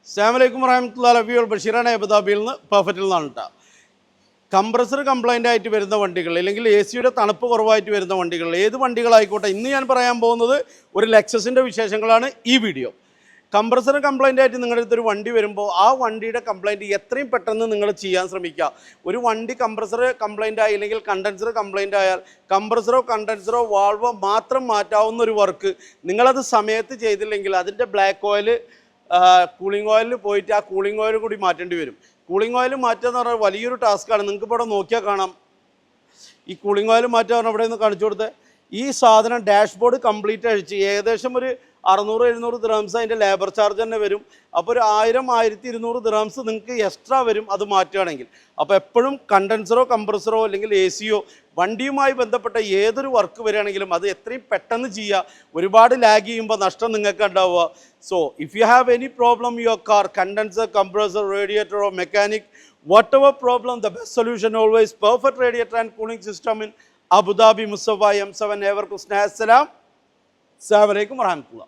അസ്സലാമു വറഹ്മത്തുള്ളാഹി വബറകാതുഹു. ബഷീറാണ് അബുദാബിയിൽ നിന്ന് പെർഫെക്റ്റിൽ നിന്നാണ് കേട്ടോ. കംപ്രസർ കംപ്ലൈൻ്റ് ആയിട്ട് വരുന്ന വണ്ടികൾ അല്ലെങ്കിൽ എ സിയുടെ തണുപ്പ് കുറവായിട്ട് വരുന്ന വണ്ടികൾ, ഏത് വണ്ടികളായിക്കോട്ടെ, ഇന്ന് ഞാൻ പറയാൻ പോകുന്നത് ഒരു ലെക്സസിൻ്റെ വിശേഷങ്ങളാണ് ഈ വീഡിയോ. കംപ്രസർ കംപ്ലൈൻ്റ് ആയിട്ട് നിങ്ങളുടെ അടുത്തൊരു വണ്ടി വരുമ്പോൾ ആ വണ്ടിയുടെ കംപ്ലൈൻറ്റ് എത്രയും പെട്ടെന്ന് നിങ്ങൾ ചെയ്യാൻ ശ്രമിക്കുക. ഒരു വണ്ടി കംപ്രസർ കംപ്ലൈൻ്റ് ആയി അല്ലെങ്കിൽ കണ്ടൻസർ കംപ്ലൈൻ്റ് ആയാൽ കണ്ടൻസറോ വാൾവോ മാത്രം മാറ്റാവുന്ന ഒരു വർക്ക് നിങ്ങളത് സമയത്ത് ചെയ്തില്ലെങ്കിൽ അതിൻ്റെ ബ്ലാക്ക് ഓയിൽ കൂളിംഗ് ഓയിലിൽ പോയിട്ട് ആ കൂളിംഗ് ഓയിൽ കൂടി മാറ്റേണ്ടി വരും. കൂളിംഗ് ഓയിൽ മാറ്റുക എന്ന് പറഞ്ഞാൽ വലിയൊരു ടാസ്ക്കാണ്. നിങ്ങൾക്ക് ഇപ്പോൾ ഇവിടെ നോക്കിയാൽ കാണാം. ഈ കൂളിംഗ് ഓയിൽ മാറ്റുക പറഞ്ഞാൽ ഇവിടെ നിന്ന് കാണിച്ചു കൊടുത്തത് ഈ സാധനം ഡാഷ്ബോർഡ് കംപ്ലീറ്റ് അഴിച്ച് ഏകദേശം ഒരു 600-700 ദിർഹംസ് അതിൻ്റെ ലേബർ ചാർജ് തന്നെ വരും. അപ്പോൾ ഒരു 1000-1200 ദിർഹംസ് നിങ്ങൾക്ക് എക്സ്ട്രാ വരും അത് മാറ്റുകയാണെങ്കിൽ. അപ്പോൾ എപ്പോഴും കണ്ടൻസറോ കംപ്രസറോ അല്ലെങ്കിൽ എ സിയോ വണ്ടിയുമായി ബന്ധപ്പെട്ട ഏതൊരു വർക്ക് വരികയാണെങ്കിലും അത് എത്രയും പെട്ടെന്ന് ചെയ്യുക. ഒരുപാട് ലാഗ് ചെയ്യുമ്പോൾ നഷ്ടം നിങ്ങൾക്ക് ഉണ്ടാവുക. So if you have any problem your car, condenser, compressor, radiator or mechanic, whatever problem, the best solution always perfect radiator and cooling system in Abu Dhabi, Musawa M7. ഏവർക്കും സ്നേഹസ്സലാം. അസ്സലാമു അലൈക്കും വറഹ്മത്തുള്ളാഹി.